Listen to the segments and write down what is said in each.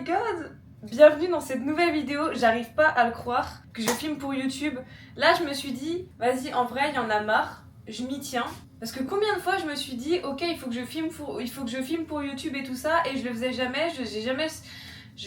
my god! Bienvenue dans cette nouvelle vidéo, j'arrive pas à le croire que je filme pour YouTube. Là je me suis dit, vas-y en vrai il y en a marre, je m'y tiens. Parce que combien de fois je me suis dit, ok il faut que je filme pour YouTube et tout ça, et je le faisais jamais, je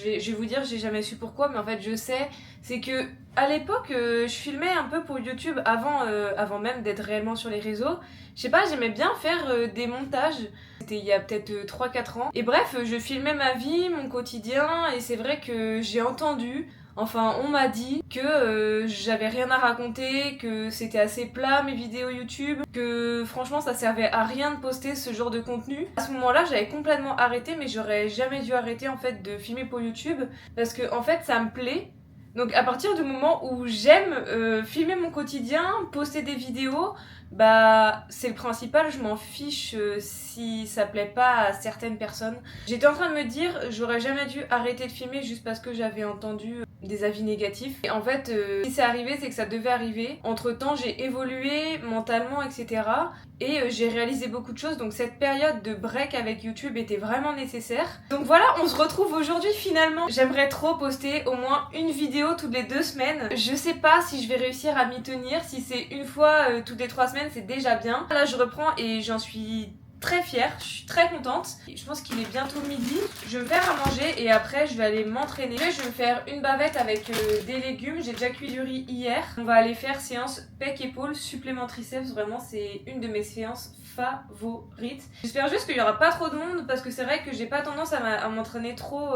vais vous dire, j'ai jamais su pourquoi, mais en fait je sais, c'est que à l'époque je filmais un peu pour YouTube avant même d'être réellement sur les réseaux. Je sais pas, j'aimais bien faire des montages, c'était il y a peut-être 3-4 ans. Et bref, je filmais ma vie, mon quotidien, et c'est vrai que j'ai entendu, enfin on m'a dit que j'avais rien à raconter, que c'était assez plat mes vidéos YouTube, que franchement ça servait à rien de poster ce genre de contenu. À ce moment-là j'avais complètement arrêté, mais j'aurais jamais dû arrêter en fait de filmer pour YouTube, parce que en fait ça me plaît. Donc à partir du moment où j'aime filmer mon quotidien, poster des vidéos, bah c'est le principal, je m'en fiche si ça plaît pas à certaines personnes. J'étais en train de me dire, j'aurais jamais dû arrêter de filmer juste parce que j'avais entendu des avis négatifs. Et en fait, si c'est arrivé, c'est que ça devait arriver. Entre temps, j'ai évolué mentalement, etc. Et j'ai réalisé beaucoup de choses, donc cette période de break avec YouTube était vraiment nécessaire. Donc voilà, on se retrouve aujourd'hui finalement. J'aimerais trop poster au moins une vidéo toutes les 2 semaines. Je sais pas si je vais réussir à m'y tenir, si c'est une fois toutes les 3 semaines, c'est déjà bien. Là je reprends et j'en suis très fière, je suis très contente. Je pense qu'il est bientôt midi. Je vais me faire à manger et après je vais aller m'entraîner. Je vais me faire une bavette avec des légumes. J'ai déjà cuit du riz hier. On va aller faire séance pec-épaule, supplément triceps. Vraiment c'est une de mes séances favorites. J'espère juste qu'il y aura pas trop de monde parce que c'est vrai que j'ai pas tendance à m'entraîner trop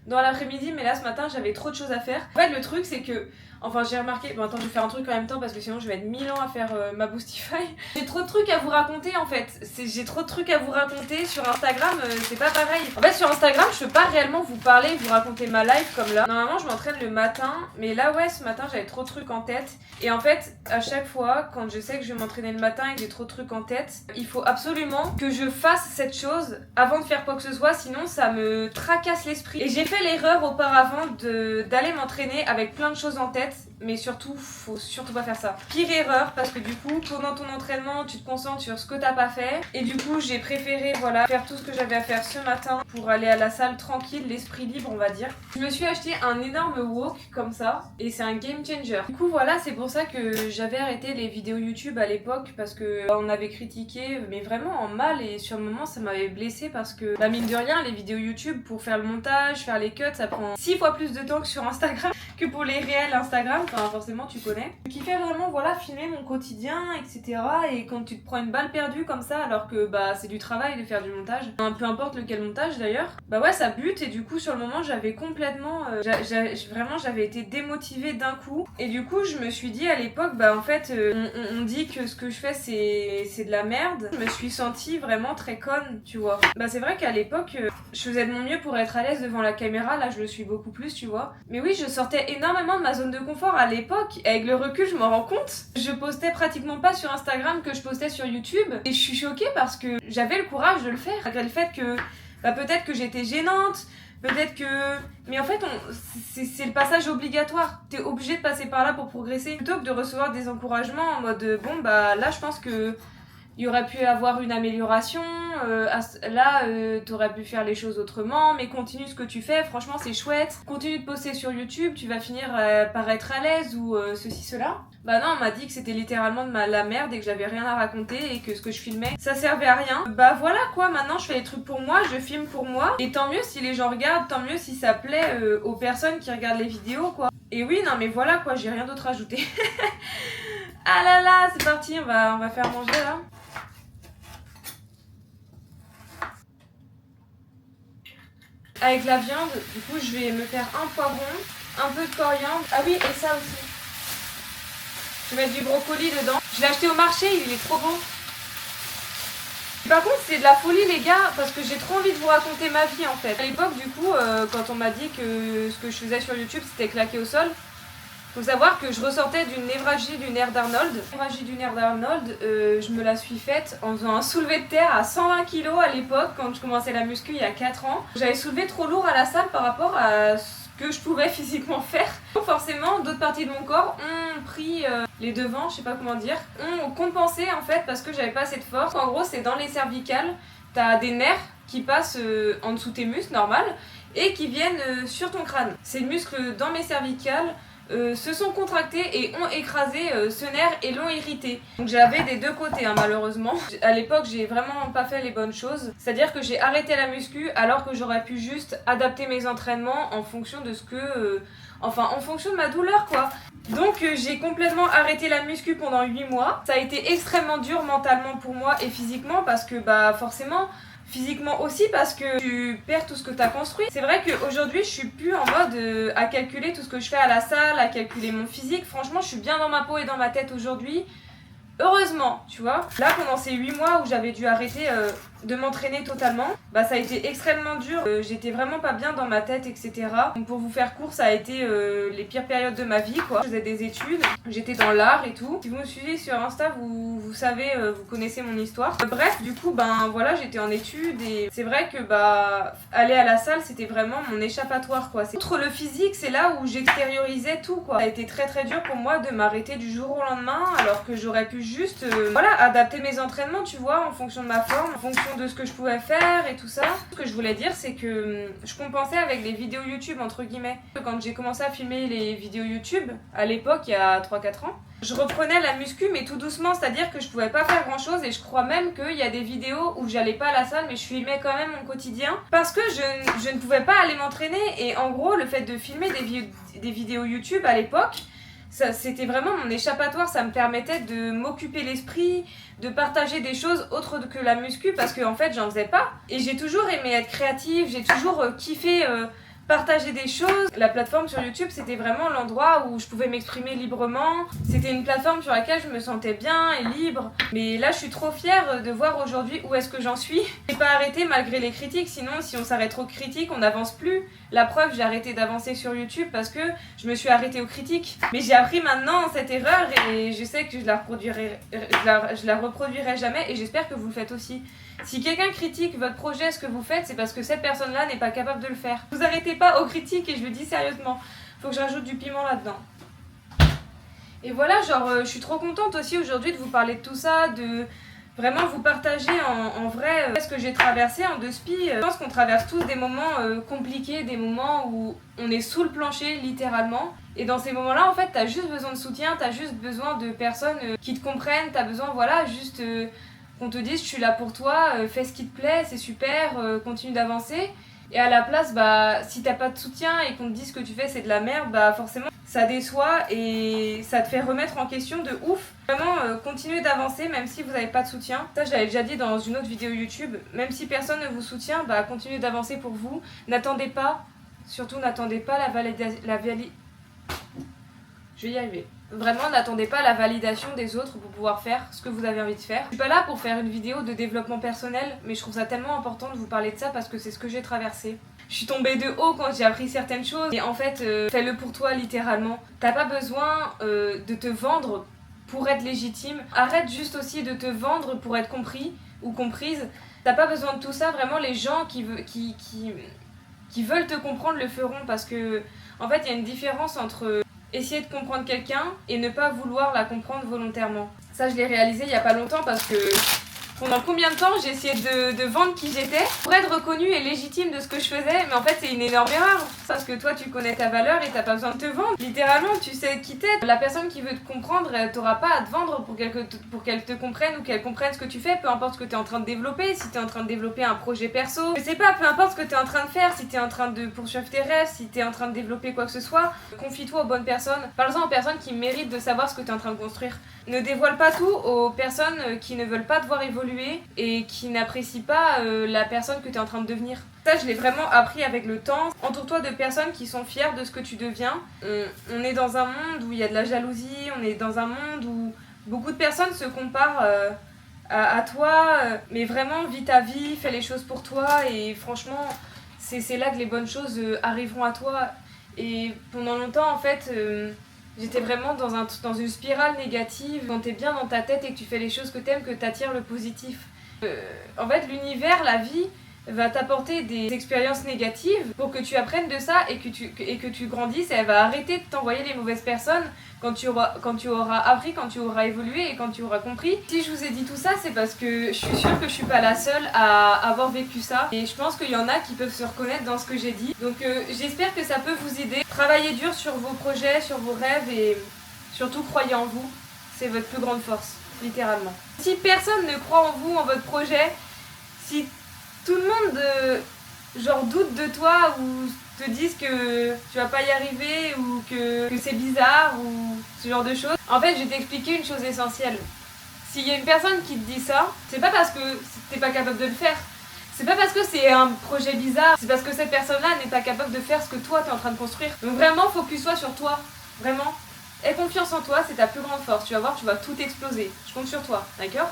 dans l'après-midi, mais là ce matin j'avais trop de choses à faire. En fait le truc c'est que, enfin j'ai remarqué, bon attends je vais faire un truc en même temps parce que sinon je vais être 1000 ans à faire ma Boostify. J'ai trop de trucs à vous raconter en fait, j'ai trop de trucs à vous raconter sur Instagram, c'est pas pareil. En fait sur Instagram je peux pas réellement vous parler, vous raconter ma life comme là. Normalement je m'entraîne le matin, mais là ouais ce matin j'avais trop de trucs en tête. Et en fait à chaque fois quand je sais que je vais m'entraîner le matin et que j'ai trop de trucs en tête, il faut absolument que je fasse cette chose avant de faire quoi que ce soit, sinon ça me tracasse l'esprit. Et j'ai fait l'erreur auparavant d'aller m'entraîner avec plein de choses en tête, mais surtout faut surtout pas faire ça. Pire erreur, parce que du coup pendant ton entraînement tu te concentres sur ce que t'as pas fait, et du coup j'ai préféré voilà faire tout ce que j'avais à faire ce matin pour aller à la salle tranquille, l'esprit libre on va dire. Je me suis acheté un énorme wok comme ça et c'est un game changer. Du coup voilà, c'est pour ça que j'avais arrêté les vidéos YouTube à l'époque, parce que on avait critiqué mais vraiment en mal, et sur le moment ça m'avait blessée parce que bah mine de rien les vidéos YouTube pour faire le montage, faire les cuts, ça prend 6 fois plus de temps que sur Instagram, que pour les réels Instagram, enfin forcément tu connais. Je kiffais vraiment voilà filmer mon quotidien etc, et quand tu te prends une balle perdue comme ça alors que bah c'est du travail de faire du montage, peu importe lequel montage d'ailleurs, bah ouais ça bute, et du coup sur le moment j'avais complètement, vraiment j'avais été démotivée d'un coup, et du coup je me suis dit à l'époque bah en fait on dit que ce que je fais c'est de la merde. Je me suis sentie vraiment très conne tu vois. Bah c'est vrai qu'à l'époque je faisais de mon mieux pour être à l'aise devant la caméra, là je le suis beaucoup plus tu vois. Mais oui je sortais énormément de ma zone de confort à l'époque, et avec le recul je m'en rends compte. Je postais pratiquement pas sur Instagram que je postais sur YouTube, et je suis choquée parce que j'avais le courage de le faire, malgré le fait que bah peut-être que j'étais gênante, peut-être que... Mais en fait, c'est le passage obligatoire. T'es obligé de passer par là pour progresser. Plutôt que de recevoir des encouragements en mode bon bah là je pense que il y aurait pu avoir une amélioration, là t'aurais pu faire les choses autrement, mais continue ce que tu fais, franchement c'est chouette. Continue de poster sur YouTube, tu vas finir par être à l'aise ou ceci cela. Bah non, on m'a dit que c'était littéralement de la merde et que j'avais rien à raconter et que ce que je filmais ça servait à rien. Bah voilà quoi, maintenant je fais les trucs pour moi, je filme pour moi, et tant mieux si les gens regardent, tant mieux si ça plaît aux personnes qui regardent les vidéos quoi. Et oui non mais voilà quoi, j'ai rien d'autre à ajouter. Ah là là, c'est parti, on va faire manger là. Avec la viande, du coup je vais me faire un poivron, un peu de coriandre. Ah oui, et ça aussi. Je vais mettre du brocoli dedans. Je l'ai acheté au marché, il est trop bon. Par contre c'est de la folie les gars, parce que j'ai trop envie de vous raconter ma vie en fait. À l'époque du coup, quand on m'a dit que ce que je faisais sur YouTube c'était claquer au sol, faut savoir que je ressortais d'une névralgie du nerf d'Arnold. Névralgie du nerf d'Arnold, je me la suis faite en faisant un soulevé de terre à 120 kg à l'époque, quand je commençais la muscu il y a 4 ans. J'avais soulevé trop lourd à la salle par rapport à ce que je pouvais physiquement faire. Donc forcément, d'autres parties de mon corps ont pris les devants, je sais pas comment dire, ont compensé en fait parce que j'avais pas assez de force. En gros, c'est dans les cervicales, t'as des nerfs qui passent en dessous tes muscles, normal. et qui viennent sur ton crâne. Ces muscles dans mes cervicales se sont contractés et ont écrasé ce nerf et l'ont irrité. Donc j'avais des deux côtés hein, malheureusement. À l'époque j'ai vraiment pas fait les bonnes choses. C'est-à-dire que j'ai arrêté la muscu alors que j'aurais pu juste adapter mes entraînements en fonction de ce que... en fonction de ma douleur quoi. Donc j'ai complètement arrêté la muscu pendant 8 mois. Ça a été extrêmement dur mentalement pour moi et physiquement parce que bah forcément... Physiquement aussi parce que tu perds tout ce que tu as construit. C'est vrai qu'aujourd'hui je suis plus en mode à calculer tout ce que je fais à la salle, à calculer mon physique. Franchement je suis bien dans ma peau et dans ma tête aujourd'hui. Heureusement, tu vois. Là pendant ces 8 mois où j'avais dû arrêter de m'entraîner totalement, bah ça a été extrêmement dur. J'étais vraiment pas bien dans ma tête, etc. Donc pour vous faire court, ça a été les pires périodes de ma vie quoi. Je faisais des études, j'étais dans l'art et tout. Si vous me suivez sur Insta, vous savez, vous connaissez mon histoire. Bref, du coup, ben voilà, j'étais en études et c'est vrai que bah aller à la salle, c'était vraiment mon échappatoire quoi. Outre le physique, c'est là où j'extériorisais tout quoi. Ça a été très très dur pour moi de m'arrêter du jour au lendemain alors que j'aurais pu juste voilà, adapter mes entraînements, tu vois, en fonction de ma forme, en fonction de ce que je pouvais faire et tout ça. Ce que je voulais dire, c'est que je compensais avec les vidéos YouTube, entre guillemets. Quand j'ai commencé à filmer les vidéos YouTube, à l'époque, il y a 3-4 ans, je reprenais la muscu, mais tout doucement, c'est-à-dire que je pouvais pas faire grand-chose et je crois même qu'il y a des vidéos où j'allais pas à la salle, mais je filmais quand même mon quotidien parce que je ne pouvais pas aller m'entraîner. Et en gros, le fait de filmer des vidéos YouTube à l'époque, c'était vraiment mon échappatoire, ça me permettait de m'occuper l'esprit, de partager des choses autres que la muscu parce que en fait j'en faisais pas. Et j'ai toujours aimé être créative, j'ai toujours kiffé partager des choses. La plateforme sur YouTube, c'était vraiment l'endroit où je pouvais m'exprimer librement. C'était une plateforme sur laquelle je me sentais bien et libre. Mais là, je suis trop fière de voir aujourd'hui où est-ce que j'en suis. J'ai pas arrêté malgré les critiques, sinon si on s'arrête aux critiques, on n'avance plus. La preuve, j'ai arrêté d'avancer sur YouTube parce que je me suis arrêtée aux critiques. Mais j'ai appris maintenant cette erreur et je sais que je la reproduirai jamais et j'espère que vous le faites aussi. Si quelqu'un critique votre projet, ce que vous faites, c'est parce que cette personne-là n'est pas capable de le faire. Vous arrêtez pas aux critiques et je le dis sérieusement. Faut que je rajoute du piment là-dedans. Et voilà, genre, je suis trop contente aussi aujourd'hui de vous parler de tout ça, de vraiment vous partager en vrai ce que j'ai traversé en 2 spi. Je pense qu'on traverse tous des moments compliqués, des moments où on est sous le plancher littéralement. Et dans ces moments-là, en fait, t'as juste besoin de soutien, t'as juste besoin de personnes qui te comprennent, t'as besoin, voilà, juste... qu'on te dise je suis là pour toi, fais ce qui te plaît, c'est super, continue d'avancer. Et à la place, bah, si t'as pas de soutien et qu'on te dise ce que tu fais c'est de la merde, bah forcément ça déçoit et ça te fait remettre en question de ouf. Vraiment, continuez d'avancer même si vous n'avez pas de soutien. Ça, je l'avais déjà dit dans une autre vidéo YouTube. Même si personne ne vous soutient, bah continuez d'avancer pour vous. N'attendez pas, surtout n'attendez pas je vais y arriver. Vraiment, n'attendez pas la validation des autres pour pouvoir faire ce que vous avez envie de faire. Je suis pas là pour faire une vidéo de développement personnel, mais je trouve ça tellement important de vous parler de ça parce que c'est ce que j'ai traversé. Je suis tombée de haut quand j'ai appris certaines choses et en fait, fais-le pour toi littéralement. T'as pas besoin de te vendre pour être légitime. Arrête juste aussi de te vendre pour être compris ou comprise. T'as pas besoin de tout ça. Vraiment, les gens qui veulent te comprendre le feront parce que en fait, il y a une différence entre essayer de comprendre quelqu'un et ne pas vouloir la comprendre volontairement. Ça, je l'ai réalisé il y a pas longtemps parce que pendant combien de temps j'ai essayé de vendre qui j'étais pour être reconnue et légitime de ce que je faisais, mais en fait c'est une énorme erreur parce que toi tu connais ta valeur et t'as pas besoin de te vendre. Littéralement, tu sais qui t'es. La personne qui veut te comprendre, t'aura pas à te vendre pour qu'elle te comprenne ou qu'elle comprenne ce que tu fais, peu importe ce que t'es en train de développer. Si t'es en train de développer un projet perso, je sais pas, peu importe ce que t'es en train de faire, si t'es en train de poursuivre tes rêves, si t'es en train de développer quoi que ce soit, confie-toi aux bonnes personnes. Parle-en aux personnes qui méritent de savoir ce que t'es en train de construire. Ne dévoile pas tout aux personnes qui ne veulent pas te voir évoluer et qui n'apprécient pas la personne que tu es en train de devenir. Ça, je l'ai vraiment appris avec le temps. Entoure-toi de personnes qui sont fières de ce que tu deviens. On est dans un monde où il y a de la jalousie, on est dans un monde où beaucoup de personnes se comparent à toi, mais vraiment, vis ta vie, fais les choses pour toi et franchement, c'est là que les bonnes choses arriveront à toi. Et pendant longtemps, en fait... j'étais vraiment dans une spirale négative. Quand t'es bien dans ta tête et que tu fais les choses que t'aimes, que t'attires le positif. En fait, l'univers, la vie, va t'apporter des expériences négatives pour que tu apprennes de ça et que tu grandisses, et elle va arrêter de t'envoyer les mauvaises personnes quand tu auras appris, quand tu auras évolué et quand tu auras compris. Si je vous ai dit tout ça, c'est parce que je suis sûre que je suis pas la seule à avoir vécu ça, et je pense qu'il y en a qui peuvent se reconnaître dans ce que j'ai dit. Donc j'espère que ça peut vous aider. Travaillez dur sur vos projets, sur vos rêves, et surtout croyez en vous, c'est votre plus grande force, littéralement. Si personne ne croit en vous, en votre projet, si tout le monde doute de toi ou te disent que tu vas pas y arriver ou que c'est bizarre ou ce genre de choses, en fait je vais t'expliquer une chose essentielle. S'il y a une personne qui te dit ça, c'est pas parce que t'es pas capable de le faire, c'est pas parce que c'est un projet bizarre, c'est parce que cette personne-là n'est pas capable de faire ce que toi t'es en train de construire. Donc vraiment focus-toi sur toi, vraiment. Aie confiance en toi, c'est ta plus grande force, tu vas voir, tu vas tout exploser. Je compte sur toi, d'accord ?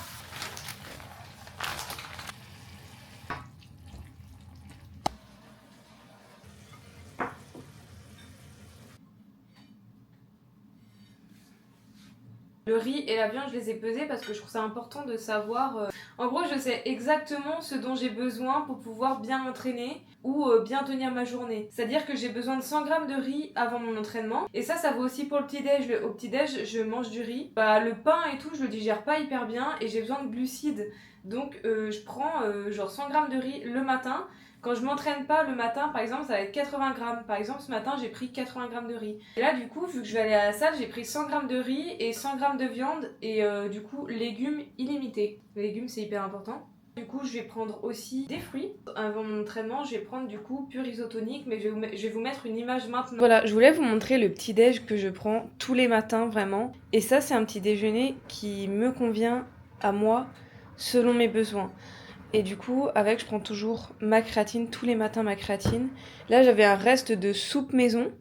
Le riz et la viande, je les ai pesés parce que je trouve ça important de savoir. En gros, je sais exactement ce dont j'ai besoin pour pouvoir bien m'entraîner ou bien tenir ma journée. C'est-à-dire que j'ai besoin de 100 grammes de riz avant mon entraînement. Et ça vaut aussi pour le petit-déj. Au petit-déj, je mange du riz. Le pain et tout, je le digère pas hyper bien et j'ai besoin de glucides. Donc, je prends 100 grammes de riz le matin. Quand je m'entraîne pas le matin, par exemple, ça va être 80 grammes. Par exemple, ce matin, j'ai pris 80 grammes de riz. Et là, du coup, vu que je vais aller à la salle, j'ai pris 100 grammes de riz et 100 grammes de viande et du coup, légumes illimités. Les légumes, c'est hyper important. Du coup, je vais prendre aussi des fruits. Avant mon entraînement, je vais prendre du coup pur isotonique, mais je vais vous mettre une image maintenant. Voilà, je voulais vous montrer le petit déj que je prends tous les matins, vraiment. Et ça, c'est un petit déjeuner qui me convient à moi, selon mes besoins. Et du coup, je prends toujours ma créatine, tous les matins ma créatine. Là, j'avais un reste de soupe maison.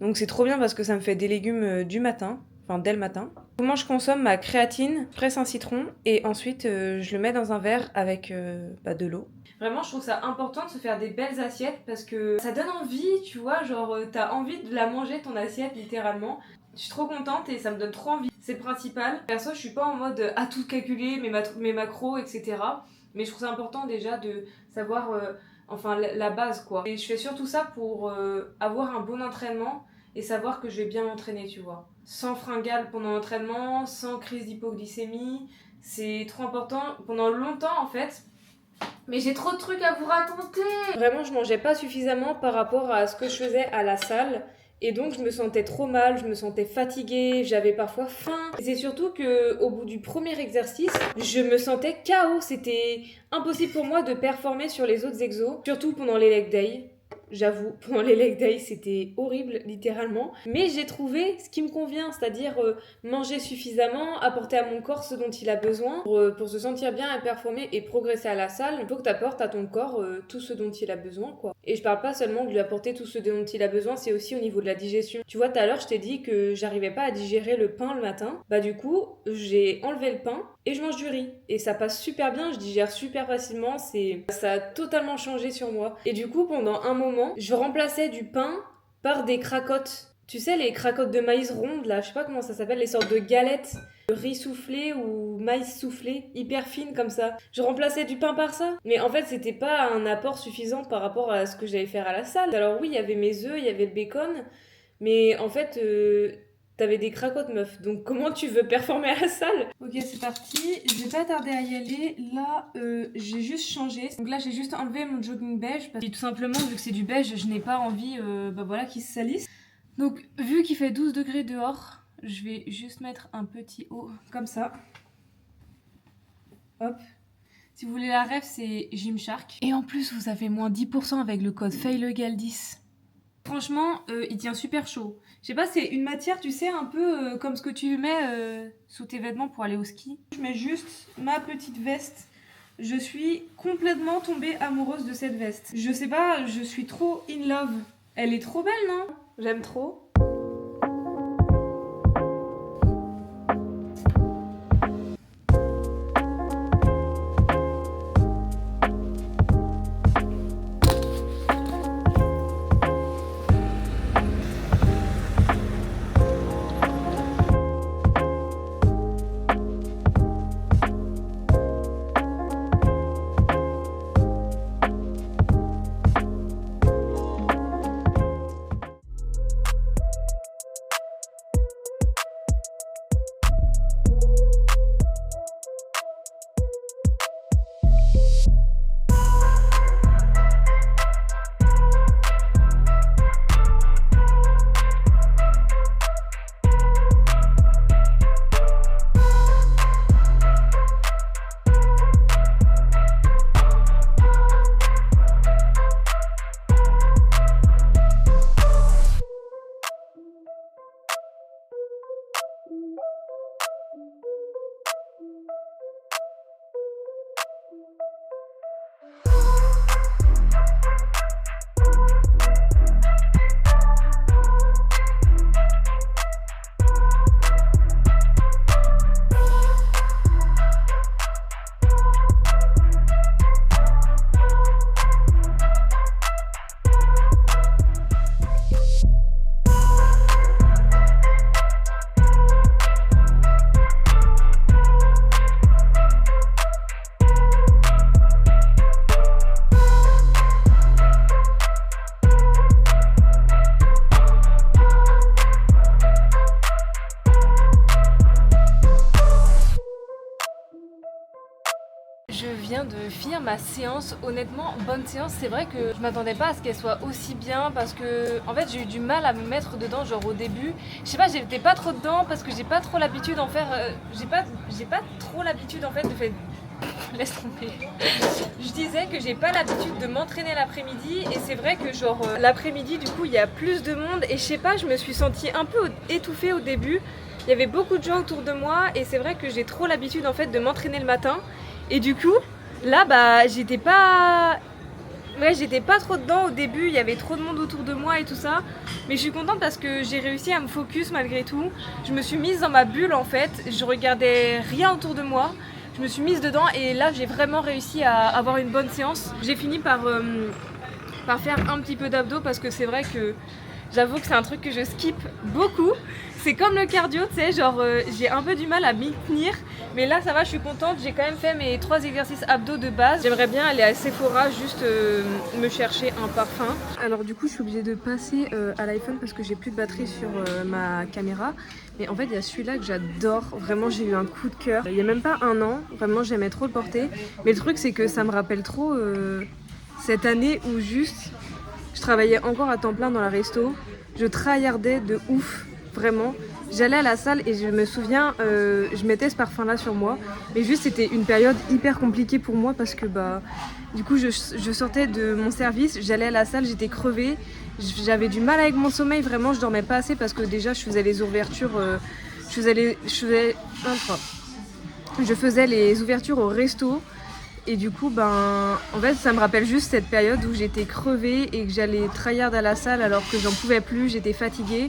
Donc c'est trop bien parce que ça me fait des légumes du matin, enfin dès le matin. Comment je consomme ma créatine? Je presse un citron et ensuite je le mets dans un verre avec de l'eau. Vraiment, je trouve ça important de se faire des belles assiettes parce que ça donne envie, tu vois, t'as envie de la manger ton assiette littéralement. Je suis trop contente et ça me donne trop envie, c'est le principal. Perso, je suis pas en mode à tout calculer, mes macros, etc. Mais je trouve ça important déjà de savoir la base quoi. Et je fais surtout ça pour avoir un bon entraînement et savoir que je vais bien m'entraîner, tu vois. Sans fringales pendant l'entraînement, sans crise d'hypoglycémie, c'est trop important pendant longtemps en fait. Mais j'ai trop de trucs à vous raconter. Vraiment, je mangeais pas suffisamment par rapport à ce que je faisais à la salle. Et donc je me sentais trop mal, je me sentais fatiguée, j'avais parfois faim. Et c'est surtout qu'au bout du premier exercice, je me sentais KO. C'était impossible pour moi de performer sur les autres exos, surtout pendant les leg day. J'avoue, pendant les leg days, c'était horrible, littéralement. Mais j'ai trouvé ce qui me convient, c'est-à-dire manger suffisamment, apporter à mon corps ce dont il a besoin. Pour se sentir bien et performer et progresser à la salle, il faut que tu apportes à ton corps tout ce dont il a besoin, quoi. Et je parle pas seulement de lui apporter tout ce dont il a besoin, c'est aussi au niveau de la digestion. Tu vois, tout à l'heure, je t'ai dit que j'arrivais pas à digérer le pain le matin. Du coup, j'ai enlevé le pain et je mange du riz. Et ça passe super bien, je digère super facilement, ça a totalement changé sur moi. Et du coup, pendant un moment, je remplaçais du pain par des cracottes. Tu sais, les cracottes de maïs rondes, là, je sais pas comment ça s'appelle, les sortes de galettes de riz soufflé ou maïs soufflé, hyper fines comme ça. Je remplaçais du pain par ça. Mais en fait, c'était pas un apport suffisant par rapport à ce que j'allais faire à la salle. Alors oui, il y avait mes œufs, il y avait le bacon, mais en fait... T'avais des cracottes, meuf. Donc, comment tu veux performer à la salle? Ok, c'est parti. Je vais pas tarder à y aller. Là, j'ai juste changé. Donc là, j'ai juste enlevé mon jogging beige. Parce que tout simplement, vu que c'est du beige, je n'ai pas envie qu'il se salisse. Donc, vu qu'il fait 12 degrés dehors, je vais juste mettre un petit haut comme ça. Hop. Si vous voulez la ref, c'est Gymshark. Et en plus, vous avez moins 10% avec le code FAILEGAL10. Franchement, il tient super chaud. Je sais pas, c'est une matière, tu sais, un peu comme ce que tu mets sous tes vêtements pour aller au ski. Je mets juste ma petite veste. Je suis complètement tombée amoureuse de cette veste. Je sais pas, je suis trop in love. Elle est trop belle, non? J'aime trop. finir ma séance. Honnêtement, bonne séance. C'est vrai que je m'attendais pas à ce qu'elle soit aussi bien parce que en fait j'ai eu du mal à me mettre dedans, genre au début. Je sais pas, j'étais pas trop dedans parce que j'ai pas trop l'habitude d'en faire. J'ai pas trop l'habitude en fait de faire. Laisse tomber. Je disais que j'ai pas l'habitude de m'entraîner l'après-midi et c'est vrai que genre l'après-midi du coup il y a plus de monde et je sais pas, je me suis sentie un peu étouffée au début. Il y avait beaucoup de gens autour de moi et c'est vrai que j'ai trop l'habitude en fait de m'entraîner le matin et du coup là bah j'étais pas trop dedans au début, il y avait trop de monde autour de moi et tout ça. Mais je suis contente parce que j'ai réussi à me focus malgré tout. Je me suis mise dans ma bulle en fait, je regardais rien autour de moi. Je me suis mise dedans et là j'ai vraiment réussi à avoir une bonne séance. J'ai fini par faire un petit peu d'abdos parce que c'est vrai que j'avoue que c'est un truc que je skip beaucoup. C'est comme le cardio, tu sais, genre j'ai un peu du mal à m'y tenir. Mais là ça va, je suis contente, j'ai quand même fait mes 3 exercices abdos de base. J'aimerais bien aller à Sephora juste me chercher un parfum. Alors du coup je suis obligée de passer à l'iPhone parce que j'ai plus de batterie sur ma caméra. Mais en fait il y a celui-là que j'adore, vraiment j'ai eu un coup de cœur. Il y a même pas un an, vraiment j'aimais trop le porter. Mais le truc c'est que ça me rappelle trop cette année où juste je travaillais encore à temps plein dans la resto. Je tryhardais de ouf, vraiment. J'allais à la salle et je me souviens, je mettais ce parfum-là sur moi. Mais juste, c'était une période hyper compliquée pour moi parce que bah, du coup, je sortais de mon service, j'allais à la salle, j'étais crevée. J'avais du mal avec mon sommeil, vraiment, je dormais pas assez parce que déjà, je faisais les ouvertures, je faisais les ouvertures au resto. Et du coup, ben, en fait, ça me rappelle juste cette période où j'étais crevée et que j'allais tryhard à la salle alors que j'en pouvais plus, j'étais fatiguée.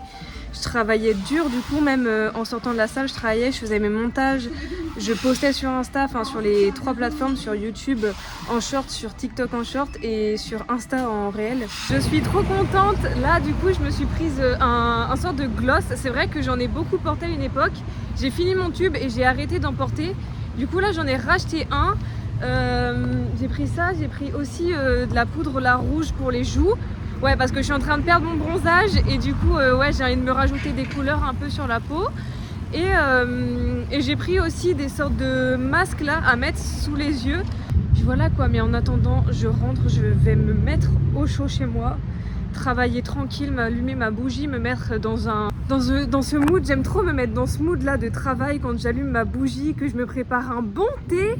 Je travaillais dur du coup, même en sortant de la salle, je travaillais, je faisais mes montages, je postais sur Insta, enfin sur les 3 plateformes, sur YouTube en short, sur TikTok en short et sur Insta en réel. Je suis trop contente, là du coup je me suis prise un sort de gloss, c'est vrai que j'en ai beaucoup porté à une époque, j'ai fini mon tube et j'ai arrêté d'en porter, du coup là j'en ai racheté un. J'ai pris ça, j'ai pris aussi de la poudre la rouge pour les joues. Ouais, parce que je suis en train de perdre mon bronzage et du coup ouais, j'ai envie de me rajouter des couleurs un peu sur la peau. Et j'ai pris aussi des sortes de masques là à mettre sous les yeux. Puis voilà quoi, mais en attendant je rentre, je vais me mettre au chaud chez moi, travailler tranquille, m'allumer ma bougie, me mettre dans ce mood. J'aime trop me mettre dans ce mood là de travail quand j'allume ma bougie, que je me prépare un bon thé.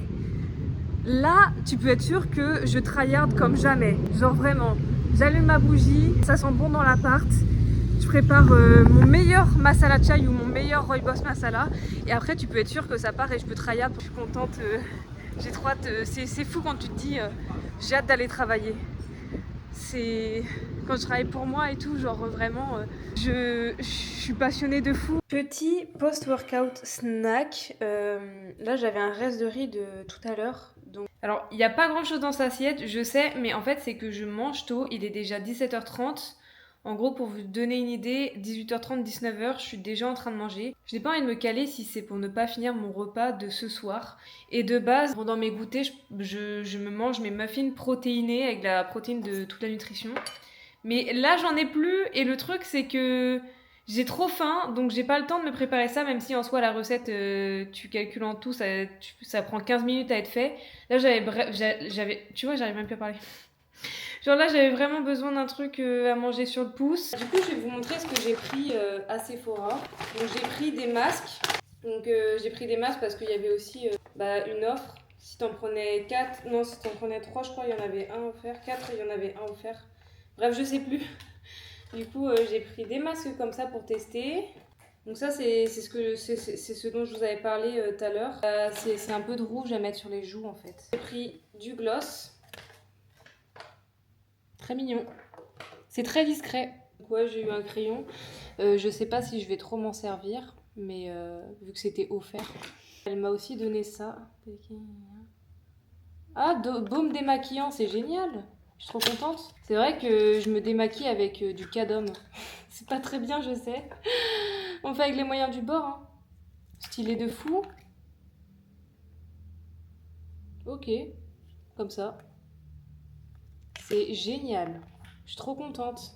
Là, tu peux être sûr que je tryhard comme jamais. Genre vraiment, j'allume ma bougie, ça sent bon dans l'appart. Je prépare mon meilleur masala chai ou mon meilleur rooibos masala. Et après, tu peux être sûr que ça part et je peux tryhard. Je suis contente, j'ai trop hâte. C'est fou quand tu te dis, j'ai hâte d'aller travailler. C'est quand je travaille pour moi et tout, genre vraiment, je suis passionnée de fou. Petit post-workout snack. Là, j'avais un reste de riz de tout à l'heure. Donc... Alors, il n'y a pas grand-chose dans cette assiette, je sais, mais en fait, c'est que je mange tôt. Il est déjà 17h30. En gros, pour vous donner une idée, 18h30, 19h, je suis déjà en train de manger. Je n'ai pas envie de me caler si c'est pour ne pas finir mon repas de ce soir. Et de base, pendant mes goûters, je me mange mes muffins protéinés avec la protéine de toute la nutrition. Mais là, j'en ai plus. Et le truc, c'est que j'ai trop faim, donc j'ai pas le temps de me préparer ça, même si en soi, la recette, tu calcules en tout, ça prend 15 minutes à être fait. Là, tu vois, j'arrive même plus à parler. Genre là, j'avais vraiment besoin d'un truc à manger sur le pouce. Du coup, je vais vous montrer ce que j'ai pris à Sephora. Donc, j'ai pris des masques. Donc, j'ai pris des masques parce qu'il y avait aussi une offre. Si t'en prenais 4, non, si t'en prenais 3, je crois il y en avait un offert. 4, il y en avait un offert. Bref, je sais plus. Du coup, j'ai pris des masques comme ça pour tester. Donc ça, c'est ce dont je vous avais parlé tout à l'heure. C'est un peu de rouge à mettre sur les joues en fait. J'ai pris du gloss. Très mignon. C'est très discret. Donc ouais, j'ai eu un crayon. Je sais pas si je vais trop m'en servir, mais vu que c'était offert. Elle m'a aussi donné ça. Ah, baume démaquillant, c'est génial. Je suis trop contente. C'est vrai que je me démaquille avec du Cadom. C'est pas très bien, je sais. On fait avec les moyens du bord. Hein. Stylé de fou. Ok, comme ça. C'est génial. Je suis trop contente.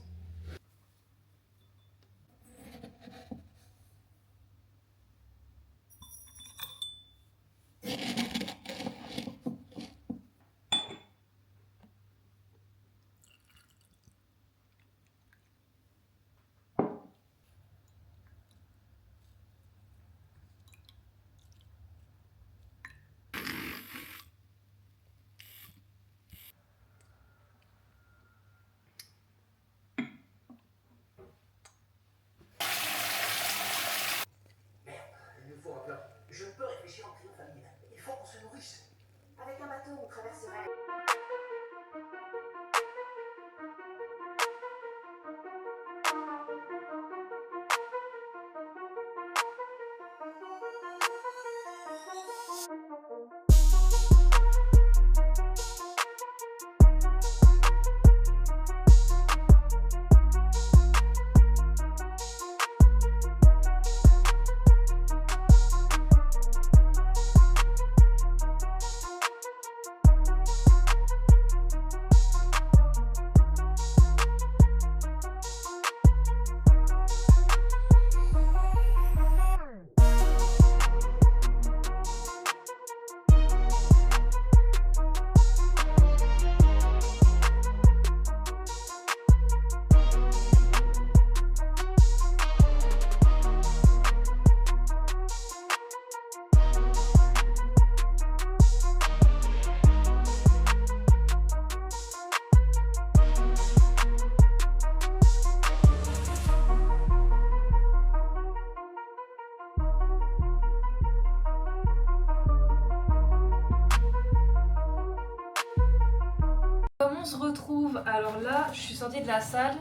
on se retrouve. Alors là, je suis sortie de la salle.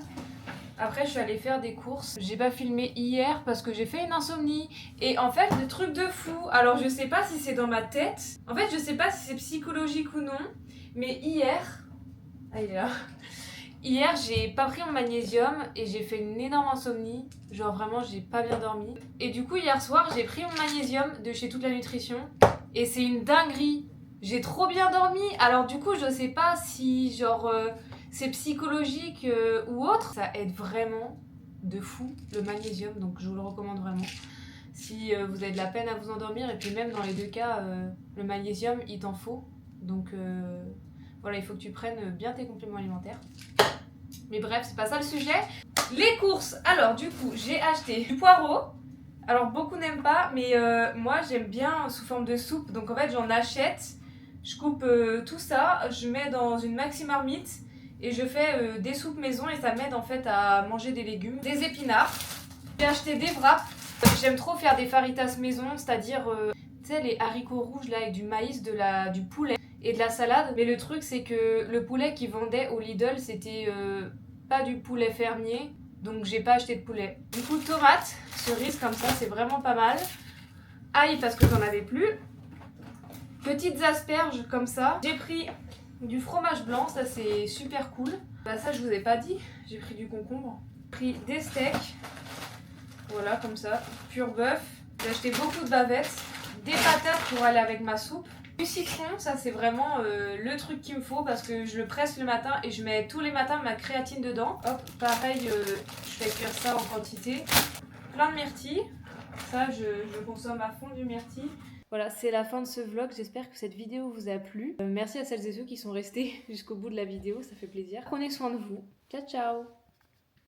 Après, je suis allée faire des courses. J'ai pas filmé hier parce que j'ai fait une insomnie. Et en fait, le truc de fou. Alors, je sais pas si c'est dans ma tête. En fait, je sais pas si c'est psychologique ou non. Mais hier... Ah, il est là. Hier, j'ai pas pris mon magnésium et j'ai fait une énorme insomnie. Genre vraiment, j'ai pas bien dormi. Et du coup, hier soir, j'ai pris mon magnésium de chez Toute la Nutrition. Et c'est une dinguerie. J'ai trop bien dormi. Alors du coup, je sais pas si genre c'est psychologique ou autre. Ça aide vraiment de fou le magnésium. Donc je vous le recommande vraiment. Si vous avez de la peine à vous endormir. Et puis même dans les deux cas, le magnésium, il t'en faut. Donc voilà, il faut que tu prennes bien tes compléments alimentaires. Mais bref, c'est pas ça le sujet. Les courses. Alors du coup, j'ai acheté du poireau. Alors beaucoup n'aiment pas, mais moi j'aime bien sous forme de soupe. Donc en fait j'en achète, je coupe tout ça, je mets dans une maxi marmite et je fais des soupes maison et ça m'aide en fait à manger des légumes. Des épinards. J'ai acheté des wraps. J'aime trop faire des faritas maison, c'est-à-dire tu sais les haricots rouges là avec du maïs, du poulet et de la salade. Mais le truc c'est que le poulet qu'ils vendaient au Lidl c'était pas du poulet fermier. Donc j'ai pas acheté de poulet. Du coup tomates, cerises comme ça, c'est vraiment pas mal. Ail parce que j'en avais plus. Petites asperges comme ça. J'ai pris du fromage blanc, ça c'est super cool. Bah ça je vous ai pas dit, j'ai pris du concombre. J'ai pris des steaks, voilà comme ça, pur bœuf. J'ai acheté beaucoup de bavettes, des patates pour aller avec ma soupe. Du citron, ça c'est vraiment le truc qu'il me faut parce que je le presse le matin et je mets tous les matins ma créatine dedans. Hop, pareil, je fais cuire ça en quantité. Plein de myrtilles, ça je consomme à fond du myrtille. Voilà, c'est la fin de ce vlog, j'espère que cette vidéo vous a plu. Merci à celles et ceux qui sont restés jusqu'au bout de la vidéo, ça fait plaisir. Prenez soin de vous, ciao ciao.